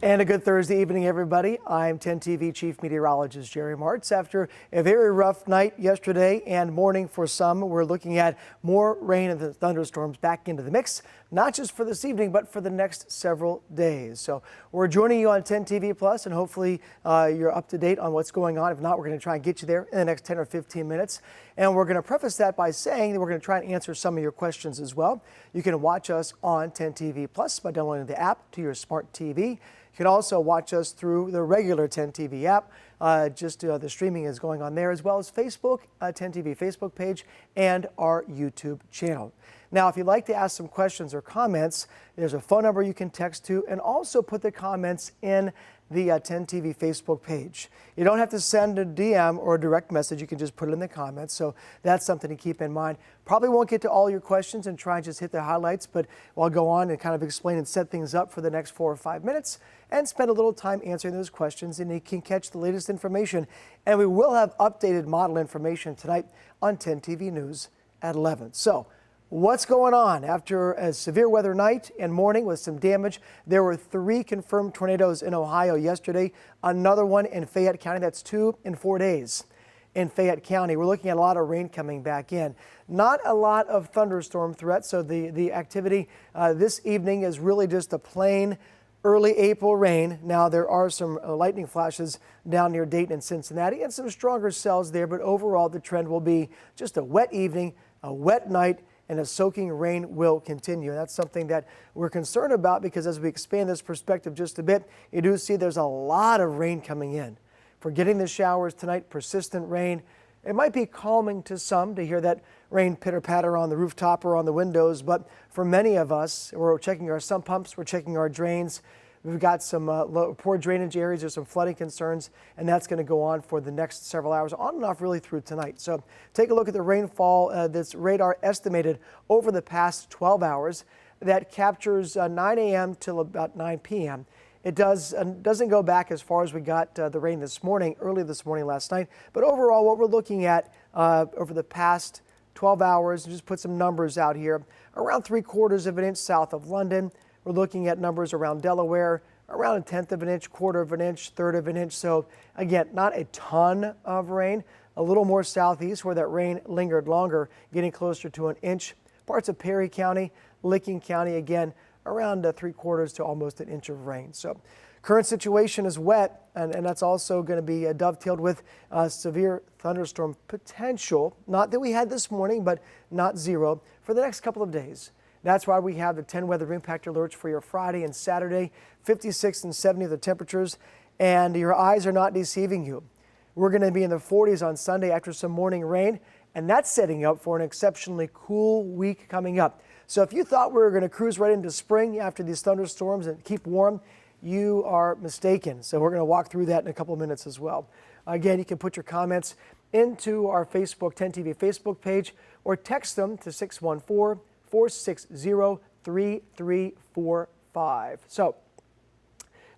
And a good Thursday evening, everybody. I'm 10 TV Chief Meteorologist Jerry Martz. After a very rough night yesterday and morning for some, we're looking at more rain and the thunderstorms back into the mix, not just for this evening, but for the next several days. So we're joining you on 10 TV Plus, and hopefully you're up to date on what's going on. If not, we're going to try and get you there in the next 10 or 15 minutes. And we're going to preface that by saying that we're going to try and answer some of your questions as well. You can watch us on 10 TV Plus by downloading the app to your smart TV. You can also watch us through the regular 10 TV app. The streaming is going on there, as well as Facebook, 10 TV Facebook page, and our YouTube channel. Now, if you'd like to ask some questions or comments, there's a phone number you can text to, and also put the comments in the 10 TV Facebook page. You don't have to send a DM or a direct message. You can just put it in the comments. So that's something to keep in mind. Probably won't get to all your questions and try and just hit the highlights, but I'll go on and kind of explain and set things up for the next 4 or 5 minutes and spend a little time answering those questions, and you can catch the latest information. And we will have updated model information tonight on 10 TV News at 11. So what's going on? After a severe weather night and morning with some damage, there were 3 confirmed tornadoes in Ohio yesterday, another one in Fayette County. That's 2 in 4 days in Fayette County. We're looking at a lot of rain coming back in. Not a lot of thunderstorm threat, so the activity this evening is really just a plain early April rain. Now, there are some lightning flashes down near Dayton and Cincinnati and some stronger cells there, but overall the trend will be just a wet evening, a wet night, and a soaking rain will continue. And that's something that we're concerned about, because as we expand this perspective just a bit, you do see there's a lot of rain coming in. Forgetting the showers tonight, persistent rain. It might be calming to some to hear that rain pitter-patter on the rooftop or on the windows, but for many of us, we're checking our sump pumps, we're checking our drains. We've got some poor drainage areas, there's some flooding concerns, and that's going to go on for the next several hours, on and off really through tonight. So take a look at the rainfall that's radar estimated over the past 12 hours. That captures 9 a.m. till about 9 p.m. It doesn't go back as far as we got the rain this morning, early this morning last night. But overall, what we're looking at over the past 12 hours, just put some numbers out here, around 3/4 of an inch south of London. We're looking at numbers around Delaware, around 1/10 of an inch, 1/4 of an inch, 1/3 of an inch. So again, not a ton of rain, a little more southeast where that rain lingered longer, getting closer to an inch. Parts of Perry County, Licking County, again, around 3/4 to almost an inch of rain. So current situation is wet, and that's also going to be dovetailed with severe thunderstorm potential. Not that we had this morning, but not zero for the next couple of days. That's why we have the 10 weather impact alerts for your Friday and Saturday, 56 and 70 the temperatures, and your eyes are not deceiving you. We're going to be in the 40s on Sunday after some morning rain, and that's setting up for an exceptionally cool week coming up. So if you thought we were going to cruise right into spring after these thunderstorms and keep warm, you are mistaken. So we're going to walk through that in a couple of minutes as well. Again, you can put your comments into our Facebook 10 TV Facebook page, or text them to 614-460-3345. So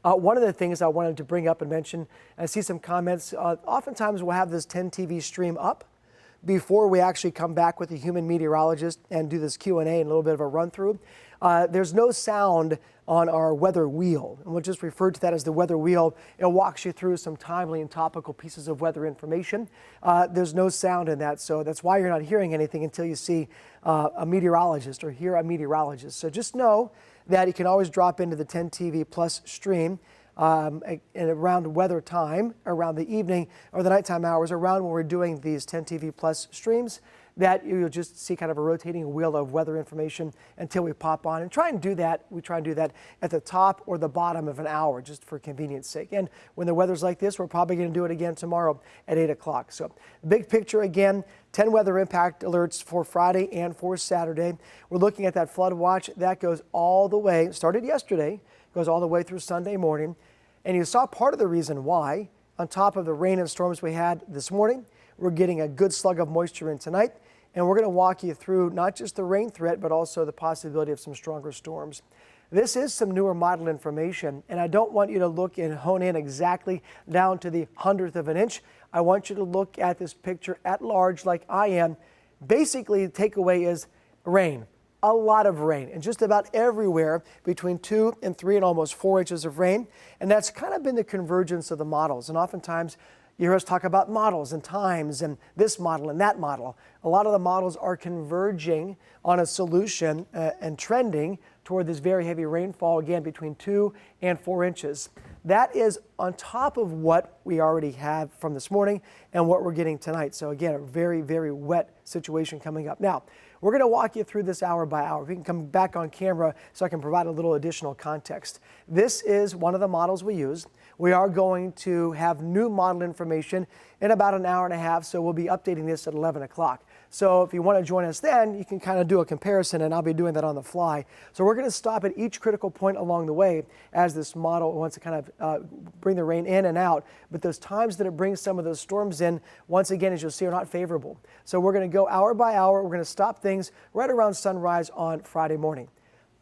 one of the things I wanted to bring up and mention, I see some comments, oftentimes we'll have this 10 TV stream up before we actually come back with a human meteorologist and do this Q&A and a little bit of a run through. There's no sound on our weather wheel, and we'll just refer to that as the weather wheel. It walks you through some timely and topical pieces of weather information. There's no sound in that, so that's why you're not hearing anything until you see a meteorologist or hear a meteorologist. So just know that you can always drop into the 10 TV Plus stream around weather time, around the evening or the nighttime hours, around when we're doing these 10 TV Plus streams, that you'll just see kind of a rotating wheel of weather information until we pop on. And try and do that. We try and do that at the top or the bottom of an hour, just for convenience sake. And when the weather's like this, we're probably going to do it again tomorrow at 8 o'clock. So big picture again, 10 weather impact alerts for Friday and for Saturday. We're looking at that flood watch. That goes all the way, started yesterday, goes all the way through Sunday morning. And you saw part of the reason why, on top of the rain and storms we had this morning, we're getting a good slug of moisture in tonight. And we're going to walk you through not just the rain threat, but also the possibility of some stronger storms. This is some newer model information, and I don't want you to look and hone in exactly down to the 100th of an inch. I want you to look at this picture at large like I am. Basically, the takeaway is rain. a lot of rain and just about everywhere between 2 and 3 and almost 4 inches of rain. And that's kind of been the convergence of the models. And oftentimes you hear us talk about models and times and this model and that model. A lot of the models are converging on a solution and trending toward this very heavy rainfall, again, between 2 and 4 inches. That is on top of what we already have from this morning and what we're getting tonight. So again, a very, very wet situation coming up. Now, we're going to walk you through this hour by hour. We can come back on camera so I can provide a little additional context. This is one of the models we use. We are going to have new model information in about an hour and a half, so we'll be updating this at 11 o'clock. So if you want to join us then, you can kind of do a comparison, and I'll be doing that on the fly. So we're going to stop at each critical point along the way as this model wants to kind of bring the rain in and out. But those times that it brings some of those storms in, once again, as you'll see, are not favorable. So we're going to go hour by hour. We're going to stop things right around sunrise on Friday morning.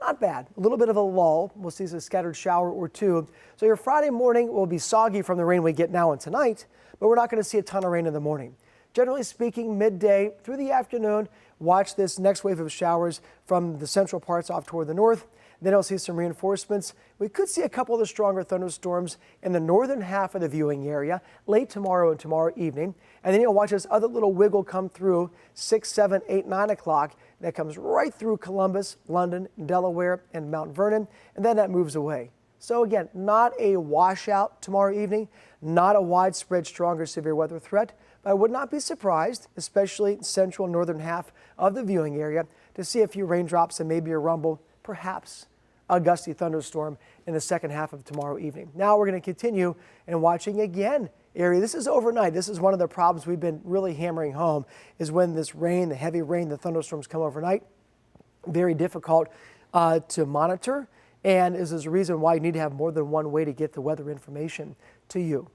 Not bad. A little bit of a lull. We'll see a scattered shower or two. So your Friday morning will be soggy from the rain we get now and tonight, but we're not going to see a ton of rain in the morning. Generally speaking, midday through the afternoon, watch this next wave of showers from the central parts off toward the north. Then you'll see some reinforcements. We could see a couple of the stronger thunderstorms in the northern half of the viewing area late tomorrow and tomorrow evening. And then you'll watch this other little wiggle come through 6, 7, 8, 9 o'clock. That comes right through Columbus, London, Delaware, and Mount Vernon, and then that moves away. So again, not a washout tomorrow evening, not a widespread stronger severe weather threat, but I would not be surprised, especially central northern half of the viewing area, to see a few raindrops and maybe a rumble, perhaps a gusty thunderstorm in the second half of tomorrow evening. Now we're going to continue and watching again area. This is overnight. This is one of the problems we've been really hammering home is when this rain, the heavy rain, the thunderstorms come overnight. Very difficult to monitor. And this is a reason why you need to have more than one way to get the weather information to you.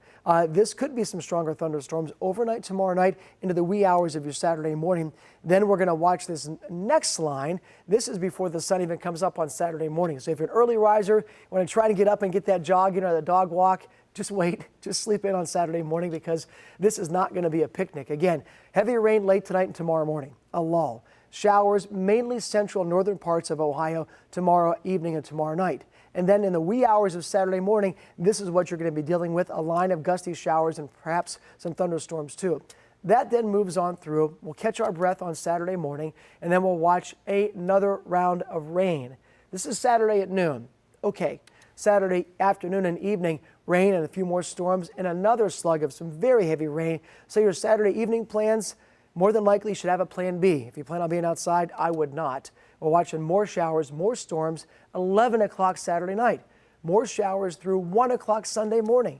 This could be some stronger thunderstorms overnight tomorrow night into the wee hours of your Saturday morning. Then we're going to watch this next line. This is before the sun even comes up on Saturday morning. So if you're an early riser, you want to try to get up and get that jog, the dog walk, just wait. Just sleep in on Saturday morning because this is not going to be a picnic. Again, heavy rain late tonight and tomorrow morning. A lull. Showers mainly central northern parts of Ohio tomorrow evening and tomorrow night. And then in the wee hours of Saturday morning, this is what you're going to be dealing with, a line of gusty showers and perhaps some thunderstorms too. That then moves on through. We'll catch our breath on Saturday morning, and then we'll watch another round of rain. This is Saturday at noon. Okay, Saturday afternoon and evening, rain and a few more storms and another slug of some very heavy rain. So your Saturday evening plans, more than likely, should have a plan B. If you plan on being outside, I would not. We're watching more showers, more storms, 11 o'clock Saturday night. More showers through 1 o'clock Sunday morning.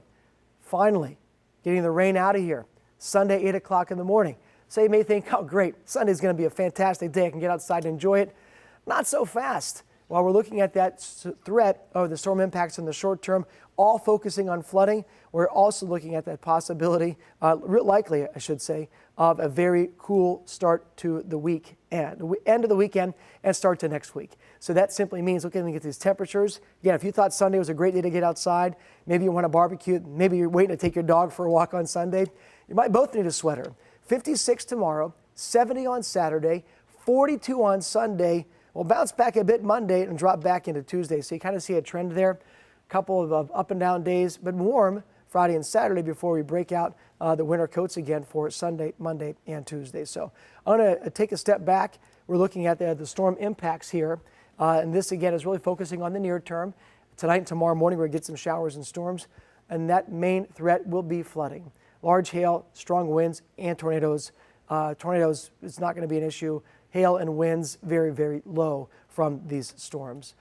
Finally, getting the rain out of here. Sunday, 8 o'clock in the morning. So you may think, oh, great, Sunday's going to be a fantastic day. I can get outside and enjoy it. Not so fast. While we're looking at that threat of the storm impacts in the short term, all focusing on flooding, we're also looking at that possibility, likely, I should say, of a very cool start to the week and end of the weekend and start to next week. So that simply means looking at these temperatures. Again, if you thought Sunday was a great day to get outside, maybe you want to barbecue, maybe you're waiting to take your dog for a walk on Sunday, you might both need a sweater. 56 tomorrow, 70 on Saturday, 42 on Sunday. We'll bounce back a bit Monday and drop back into Tuesday. So you kind of see a trend there. A couple of up and down days, but warm Friday and Saturday before we break out the winter coats again for Sunday, Monday, and Tuesday. So I'm going to take a step back. We're looking at the storm impacts here. And this, again, is really focusing on the near term. Tonight and tomorrow morning, we're going to get some showers and storms. And that main threat will be flooding. Large hail, strong winds, and tornadoes. Tornadoes is not going to be an issue. Hail and winds very, very low from these storms.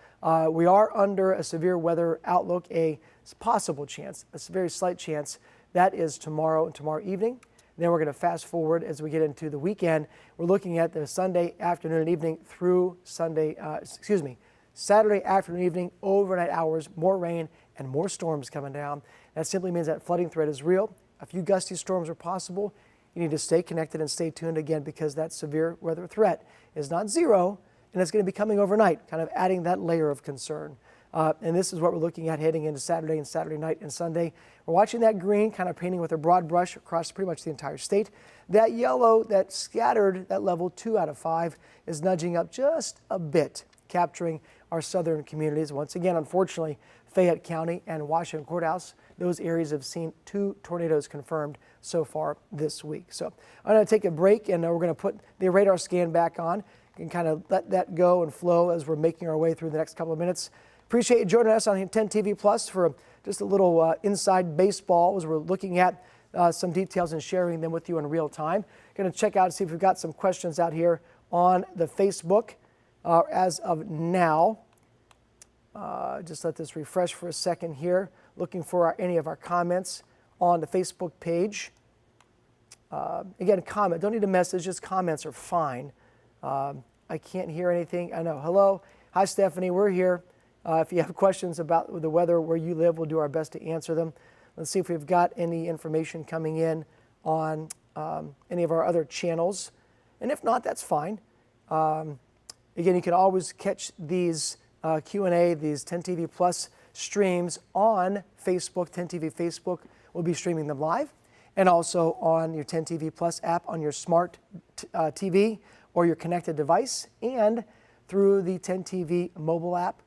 We are under a severe weather outlook, a possible chance, a very slight chance. That is tomorrow and tomorrow evening. Then we're going to fast forward as we get into the weekend. We're looking at the Sunday afternoon and evening through Saturday afternoon, evening, overnight hours, more rain and more storms coming down. That simply means that flooding threat is real. A few gusty storms are possible. You need to stay connected and stay tuned again because that severe weather threat is not zero and it's going to be coming overnight, kind of adding that layer of concern. And this is what we're looking at heading into Saturday and Saturday night and Sunday. We're watching that green kind of painting with a broad brush across pretty much the entire state. That yellow, that scattered, that level 2 out of 5 is nudging up just a bit, capturing our southern communities. Once again, unfortunately, Fayette County and Washington Courthouse, those areas have seen 2 tornadoes confirmed so far this week. So I'm going to take a break, and we're going to put the radar scan back on and kind of let that go and flow as we're making our way through the next couple of minutes. Appreciate you joining us on 10 TV Plus for just a little inside baseball as we're looking at some details and sharing them with you in real time. Going to check out and see if we've got some questions out here on the Facebook as of now. Just let this refresh for a second here. Looking for any of our comments on the Facebook page. Again, comment. Don't need a message. Just comments are fine. I can't hear anything. I know. Hello. Hi, Stephanie. We're here. If you have questions about the weather where you live, we'll do our best to answer them. Let's see if we've got any information coming in on any of our other channels. And if not, that's fine. Again, you can always catch these Q&A, these 10 TV Plus streams on Facebook. 10 TV Facebook will be streaming them live. And also on your 10 TV Plus app on your smart TV or your connected device. And through the 10 TV mobile app.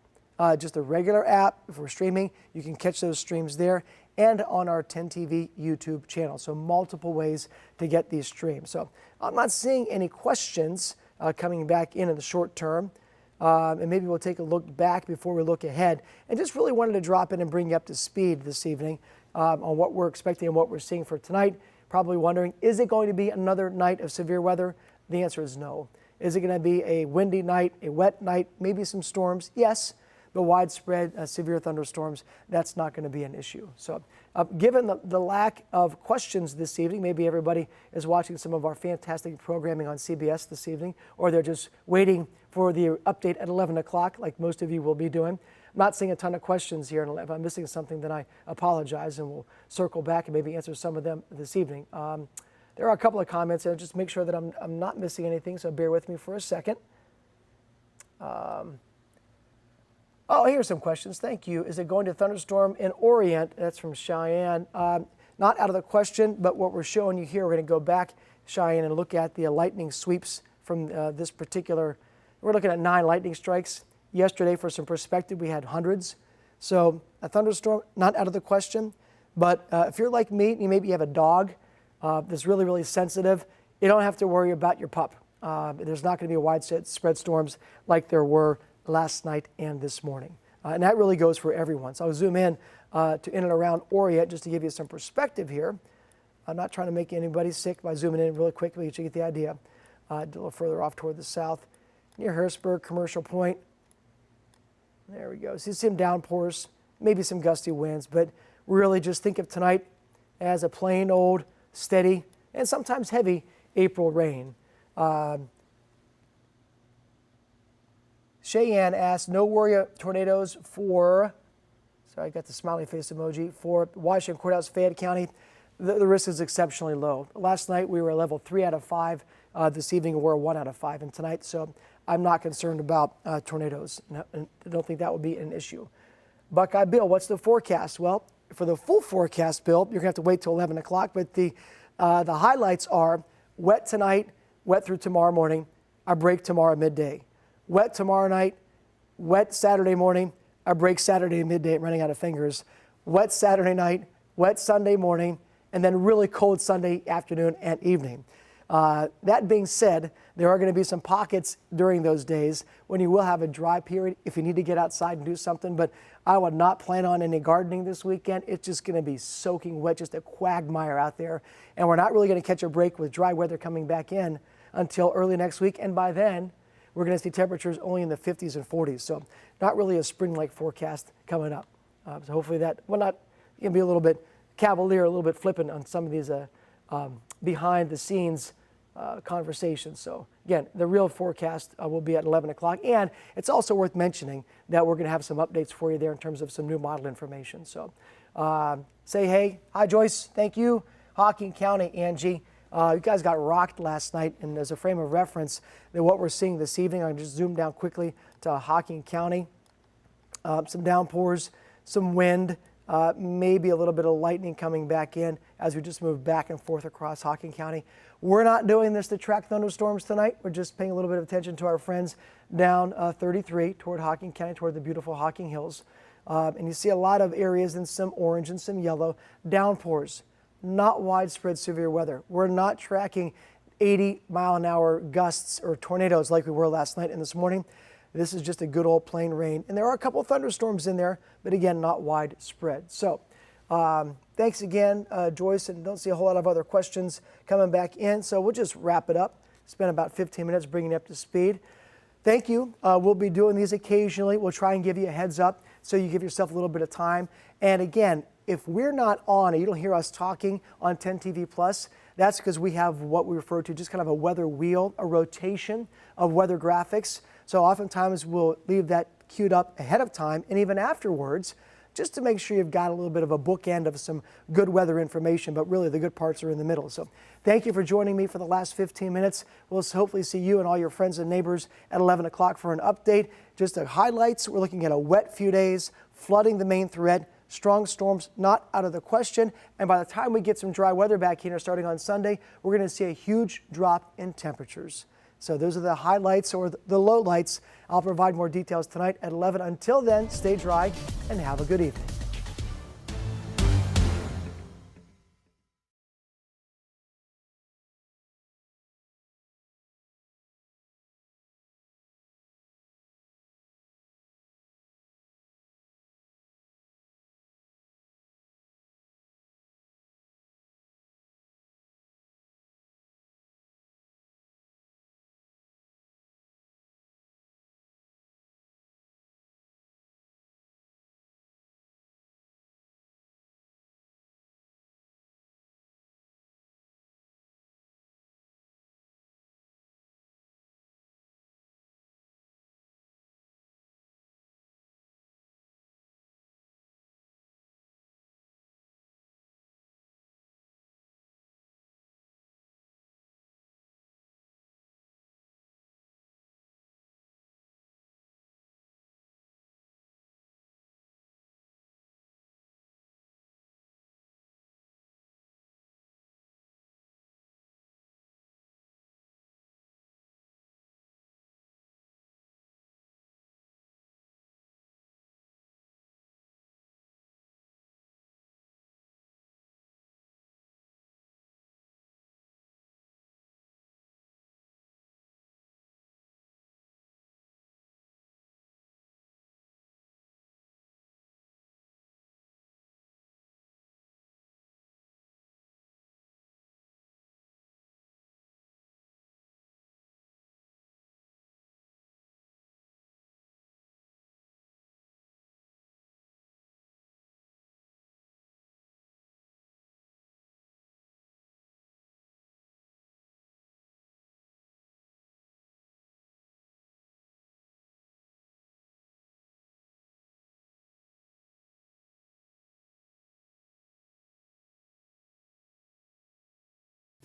Just a regular app. If we're streaming, you can catch those streams there and on our 10 TV YouTube channel. So multiple ways to get these streams. So I'm not seeing any questions coming back in the short term. And maybe we'll take a look back before we look ahead. And just really wanted to drop in and bring you up to speed this evening on what we're expecting and what we're seeing for tonight. Probably wondering, is it going to be another night of severe weather? The answer is no. Is it going to be a windy night, a wet night, maybe some storms? Yes. But widespread severe thunderstorms, that's not going to be an issue. So given the lack of questions this evening, maybe everybody is watching some of our fantastic programming on CBS this evening, or they're just waiting for the update at 11 o'clock like most of you will be doing. I'm not seeing a ton of questions here, and if I'm missing something, then I apologize, and we'll circle back and maybe answer some of them this evening. There are a couple of comments, and just make sure that I'm not missing anything, so bear with me for a second. Oh, here's some questions. Thank you. Is it going to thunderstorm in Orient? That's from Cheyenne. Not out of the question, but what we're showing you here, we're going to go back, Cheyenne, and look at the lightning sweeps from this particular. We're looking at 9 lightning strikes. Yesterday, for some perspective, we had hundreds. So a thunderstorm, not out of the question. But if you're like me, you maybe have a dog that's really, really sensitive, you don't have to worry about your pup. There's not going to be widespread storms like there were last night and this morning. And that really goes for everyone. So I'll zoom in to in and around Orient just to give you some perspective here. I'm not trying to make anybody sick by zooming in really quickly, but you get the idea. A little further off toward the south, near Harrisburg, Commercial Point. There we go. So you see some downpours, maybe some gusty winds, but really just think of tonight as a plain old, steady, and sometimes heavy April rain. Cheyenne asked, no worry tornadoes for, sorry, I got the smiley face emoji, for Washington Courthouse, Fayette County. The risk is exceptionally low. Last night we were a level 3 out of 5. This evening we're a 1 out of 5. And tonight, so I'm not concerned about tornadoes. I don't think that would be an issue. Buckeye Bill, what's the forecast? Well, for the full forecast, Bill, you're going to have to wait till 11 o'clock. But the highlights are wet tonight, wet through tomorrow morning, a break tomorrow midday. Wet tomorrow night, wet Saturday morning, a break Saturday midday, running out of fingers. Wet Saturday night, wet Sunday morning, and then really cold Sunday afternoon and evening. That being said, there are going to be some pockets during those days when you will have a dry period if you need to get outside and do something, but I would not plan on any gardening this weekend. It's just going to be soaking wet, just a quagmire out there, and we're not really going to catch a break with dry weather coming back in until early next week, and by then, we're going to see temperatures only in the 50s and 40s, so not really a spring-like forecast coming up. So hopefully that will not be a little bit cavalier, a little bit flippant on some of these behind-the-scenes conversations. So again, the real forecast will be at 11 o'clock, and it's also worth mentioning that we're going to have some updates for you there in terms of some new model information. So say hey. Hi, Joyce. Thank you. Hocking County, Angie. You guys got rocked last night, and as a frame of reference, that what we're seeing this evening, I'm just zoom down quickly to Hocking County. some downpours, some wind, maybe a little bit of lightning coming back in as we just move back and forth across Hocking County. We're not doing this to track thunderstorms tonight. We're just paying a little bit of attention to our friends down 33 toward Hocking County, toward the beautiful Hocking Hills. And you see a lot of areas in some orange and some yellow. Downpours, not widespread severe weather. We're not tracking 80-mile-an-hour gusts or tornadoes like we were last night and this morning. This is just a good old plain rain. And there are a couple of thunderstorms in there, but again, not widespread. So thanks again, Joyce, and don't see a whole lot of other questions coming back in. So we'll just wrap it up. Spend about 15 minutes bringing you up to speed. Thank you. We'll be doing these occasionally. We'll try and give you a heads up so you give yourself a little bit of time. And again, if we're not on, or you don't hear us talking on 10 TV Plus, that's because we have what we refer to just kind of a weather wheel, a rotation of weather graphics. So oftentimes we'll leave that queued up ahead of time and even afterwards, just to make sure you've got a little bit of a bookend of some good weather information, but really the good parts are in the middle. So thank you for joining me for the last 15 minutes. We'll hopefully see you and all your friends and neighbors at 11 o'clock for an update. Just the highlights, we're looking at a wet few days, flooding the main threat, strong storms not out of the question. And by the time we get some dry weather back here starting on Sunday, we're going to see a huge drop in temperatures. So those are the highlights or the lowlights. I'll provide more details tonight at 11. Until then, stay dry and have a good evening.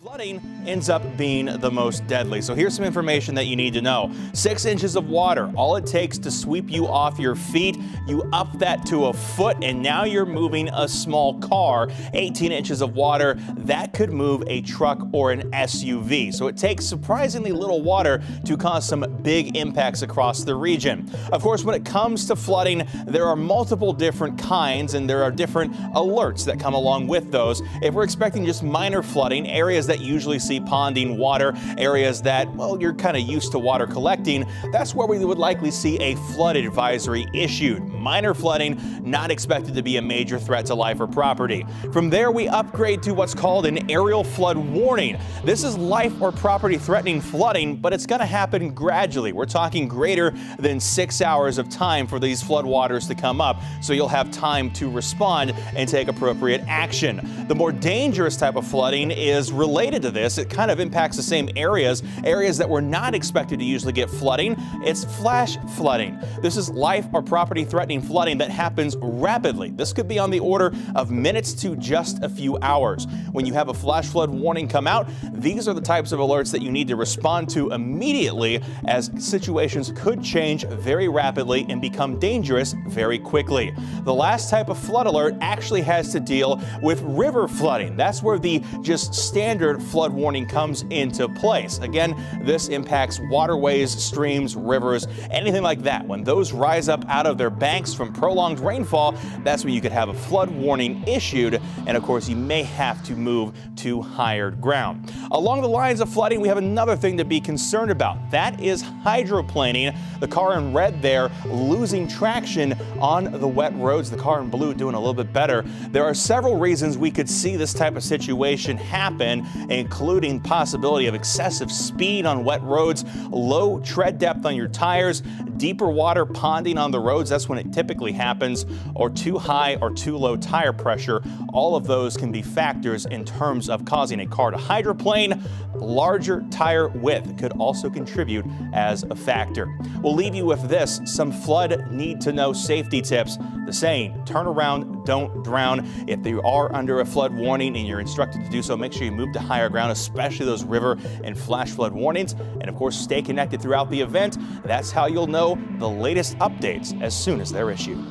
Flooding ends up being the most deadly. So here's some information that you need to know. 6 inches of water, all it takes to sweep you off your feet. You up that to a foot and now you're moving a small car. 18 inches of water, that could move a truck or an SUV. So it takes surprisingly little water to cause some big impacts across the region. Of course, when it comes to flooding, there are multiple different kinds and there are different alerts that come along with those. If we're expecting just minor flooding, areas that usually see ponding water, areas that, well, you're kind of used to water collecting, that's where we would likely see a flood advisory issued. Minor flooding, not expected to be a major threat to life or property. From there, we upgrade to what's called an aerial flood warning. This is life or property threatening flooding, but it's going to happen gradually. We're talking greater than 6 hours of time for these flood waters to come up, so you'll have time to respond and take appropriate action. The more dangerous type of flooding is related to this. It kind of impacts the same areas that were not expected to usually get flooding. It's flash flooding. This is life or property threatening life-threatening flooding that happens rapidly. This could be on the order of minutes to just a few hours. When you have a flash flood warning come out, these are the types of alerts that you need to respond to immediately, as situations could change very rapidly and become dangerous very quickly. The last type of flood alert actually has to deal with river flooding. That's where the just standard flood warning comes into place. Again, this impacts waterways, streams, rivers, anything like that. When those rise up out of their banks from prolonged rainfall, that's when you could have a flood warning issued, and of course you may have to move to higher ground. Along the lines of flooding, we have another thing to be concerned about. That is hydroplaning. The car in red there losing traction on the wet roads. The car in blue doing a little bit better. There are several reasons we could see this type of situation happen, including possibility of excessive speed on wet roads, low tread depth on your tires, deeper water ponding on the roads. That's when it typically happens, or too high or too low tire pressure. All of those can be factors in terms of causing a car to hydroplane. Larger tire width could also contribute as a factor. We'll leave you with this, some flood need to know safety tips. The saying, turn around, don't drown. If you are under a flood warning and you're instructed to do so, make sure you move to higher ground, especially those river and flash flood warnings. And of course, stay connected throughout the event. That's how you'll know the latest updates as soon as they're issued.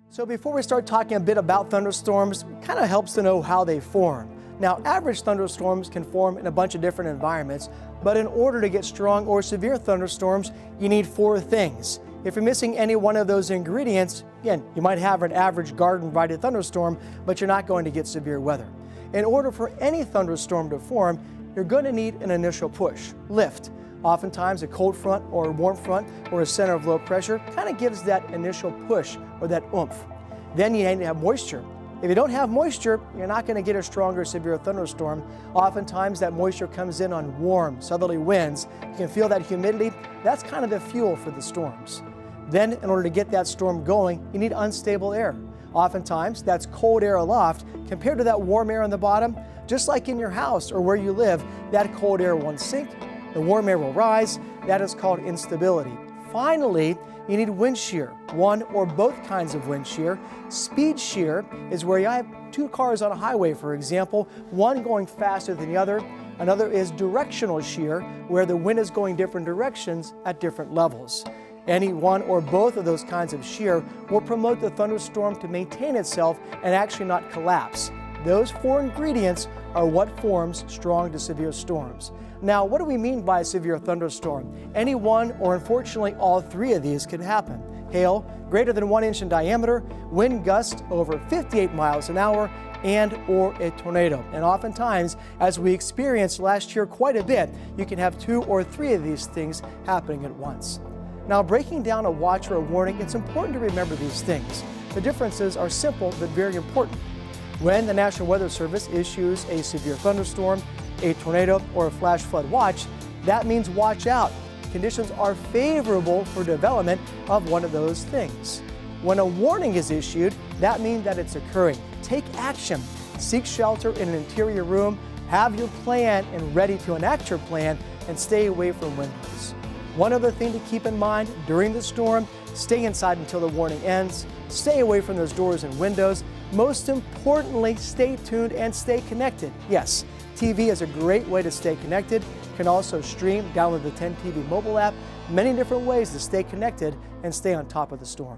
So before we start talking a bit about thunderstorms, it kind of helps to know how they form. Now, average thunderstorms can form in a bunch of different environments, but in order to get strong or severe thunderstorms, you need four things. If you're missing any one of those ingredients, again, you might have an average garden variety thunderstorm, but you're not going to get severe weather. In order for any thunderstorm to form, you're going to need an initial push, lift. Oftentimes a cold front or a warm front or a center of low pressure kind of gives that initial push or that oomph. Then you need to have moisture. If you don't have moisture, you're not going to get a stronger severe thunderstorm. Oftentimes that moisture comes in on warm southerly winds. You can feel that humidity. That's kind of the fuel for the storms. Then in order to get that storm going, you need unstable air. Oftentimes that's cold air aloft compared to that warm air on the bottom. Just like in your house or where you live, that cold air will sink, the warm air will rise. That is called instability. Finally, you need wind shear, one or both kinds of wind shear. Speed shear is where you have two cars on a highway, for example, one going faster than the other. Another is directional shear, where the wind is going different directions at different levels. Any one or both of those kinds of shear will promote the thunderstorm to maintain itself and actually not collapse. Those four ingredients are what forms strong to severe storms. Now, what do we mean by a severe thunderstorm? Any one or unfortunately all three of these can happen. Hail greater than 1 inch in diameter, wind gusts over 58 miles an hour, and or a tornado. And oftentimes, as we experienced last year quite a bit, you can have 2 or 3 of these things happening at once. Now, breaking down a watch or a warning, it's important to remember these things. The differences are simple but very important. When the National Weather Service issues a severe thunderstorm, a tornado, or a flash flood watch, that means watch out. Conditions are favorable for development of one of those things. When a warning is issued, that means that it's occurring. Take action. Seek shelter in an interior room, have your plan and ready to enact your plan, and stay away from windows. One other thing to keep in mind during the storm, stay inside until the warning ends, stay away from those doors and windows. Most importantly, stay tuned and stay connected. Yes, TV is a great way to stay connected. You can also stream, download the 10 TV mobile app, many different ways to stay connected and stay on top of the storm.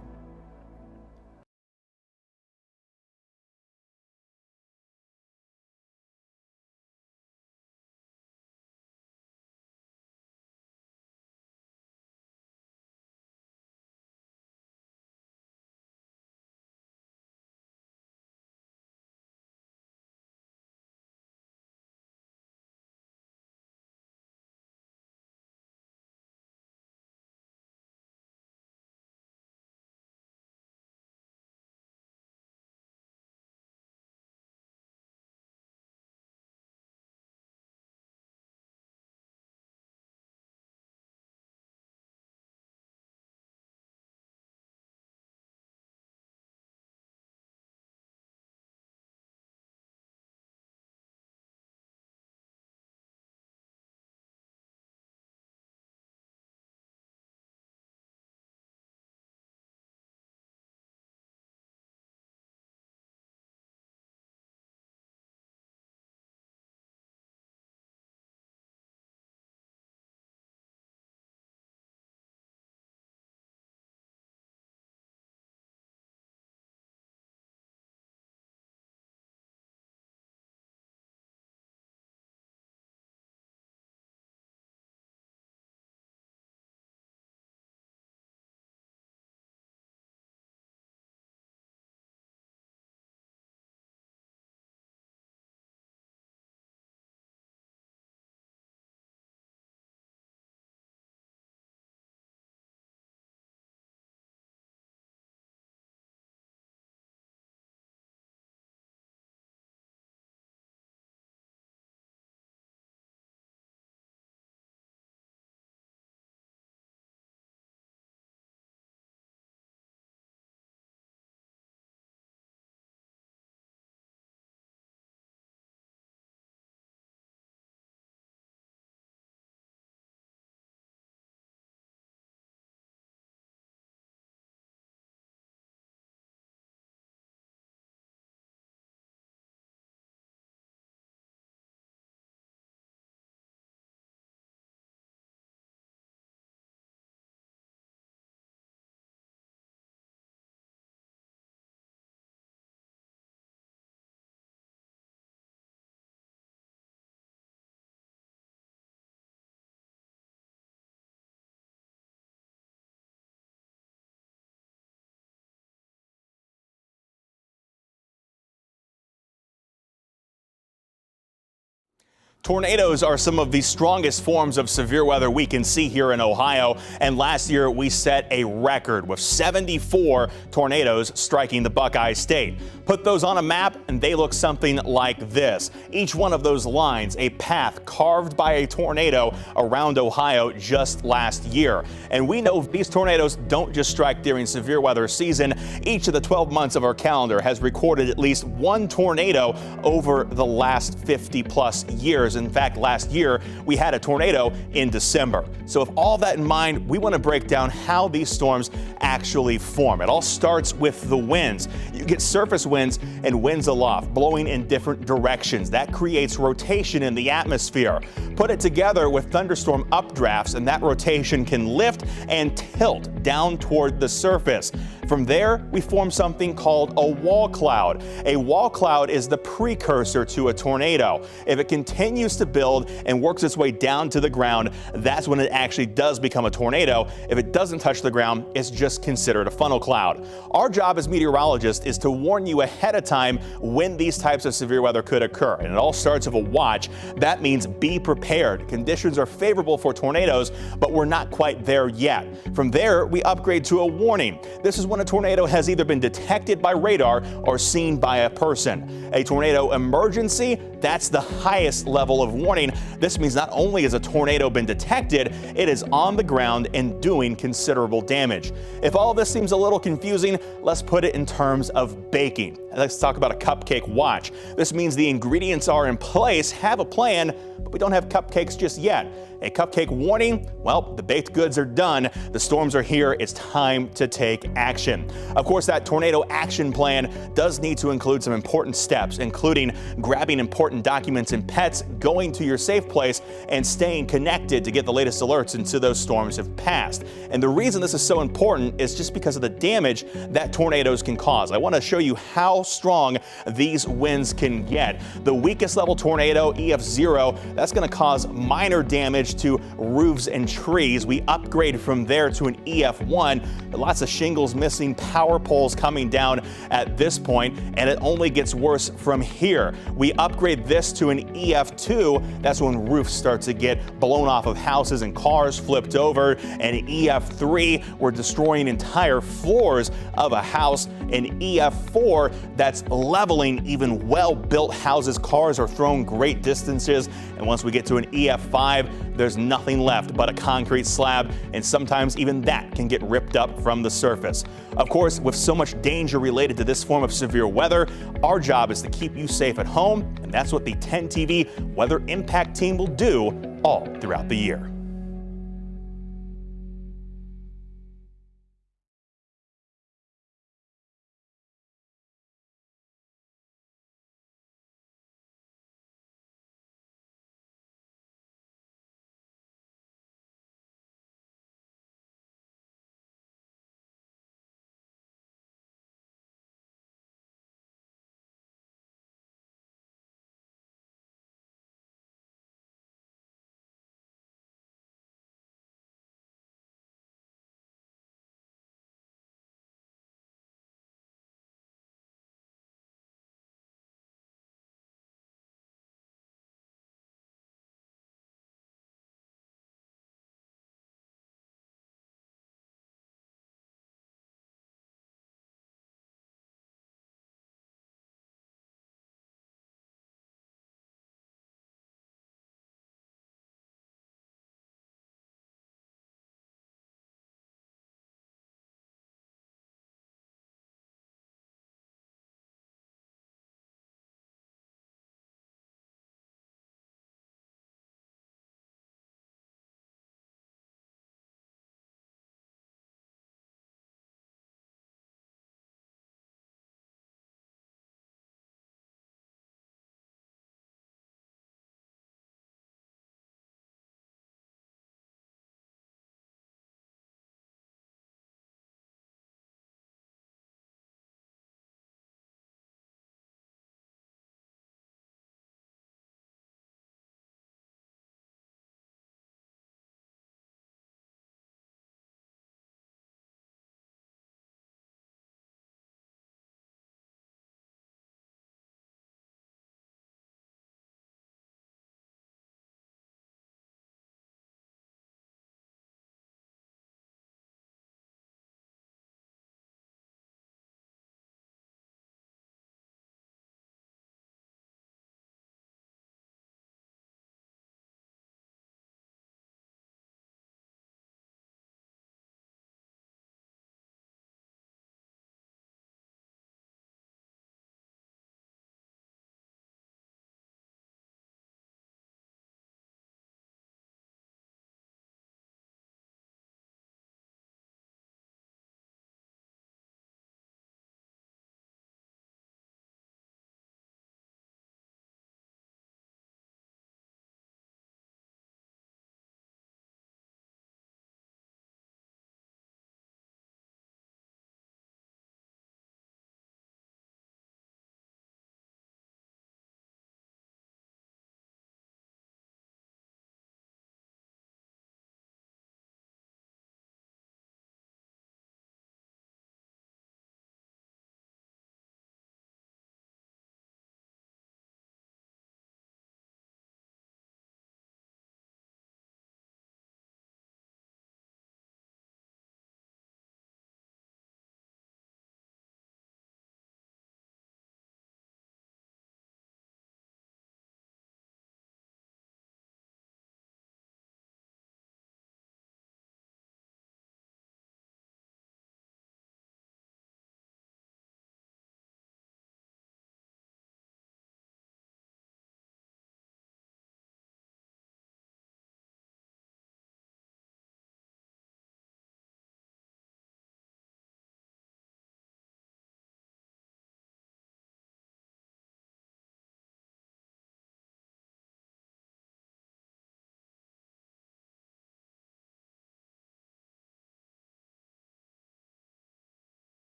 Tornadoes are some of the strongest forms of severe weather we can see here in Ohio, and last year we set a record with 74 tornadoes striking the Buckeye State. Put those on a map and they look something like this. Each one of those lines a path carved by a tornado around Ohio just last year. And we know these tornadoes don't just strike during severe weather season. Each of the 12 months of our calendar has recorded at least one tornado over the last 50 plus years. In fact, last year we had a tornado in December. So with all that in mind, we want to break down how these storms actually form. It all starts with the winds. You get surface winds and winds aloft blowing in different directions. That creates rotation in the atmosphere. Put it together with thunderstorm updrafts, and that rotation can lift and tilt down toward the surface. From there, we form something called a wall cloud. A wall cloud is the precursor to a tornado. If it continues to build and works its way down to the ground, that's when it actually does become a tornado. If it doesn't touch the ground, it's just considered a funnel cloud. Our job as meteorologists is to warn you ahead of time when these types of severe weather could occur. And it all starts with a watch. That means be prepared. Conditions are favorable for tornadoes, but we're not quite there yet. From there, we upgrade to a warning. This is when a tornado has either been detected by radar or seen by a person. A tornado emergency, that's the highest level of warning. This means not only has a tornado been detected, it is on the ground and doing considerable damage. If all of this seems a little confusing, let's put it in terms of baking. Let's talk about a cupcake watch. This means the ingredients are in place, have a plan, but we don't have cupcakes just yet. A cupcake warning, well, the baked goods are done. The storms are here. It's time to take action. Of course, that tornado action plan does need to include some important steps, including grabbing important documents and pets, going to your safe place, and staying connected to get the latest alerts until those storms have passed. And the reason this is so important is just because of the damage that tornadoes can cause. I want to show you how strong these winds can get. The weakest level tornado, EF0, that's going to cause minor damage to roofs and trees. We upgrade from there to an EF1. Lots of shingles missing, power poles coming down at this point, and it only gets worse from here. We upgrade this to an EF2. That's when roofs start to get blown off of houses and cars flipped over. And EF3, we're destroying entire floors of a house. And EF4, that's leveling even well-built houses. Cars are thrown great distances. And once we get to an EF5, there's nothing left but a concrete slab, and sometimes even that can get ripped up from the surface. Of course, with so much danger related to this form of severe weather, our job is to keep you safe at home, and that's what the 10 TV Weather Impact Team will do all throughout the year.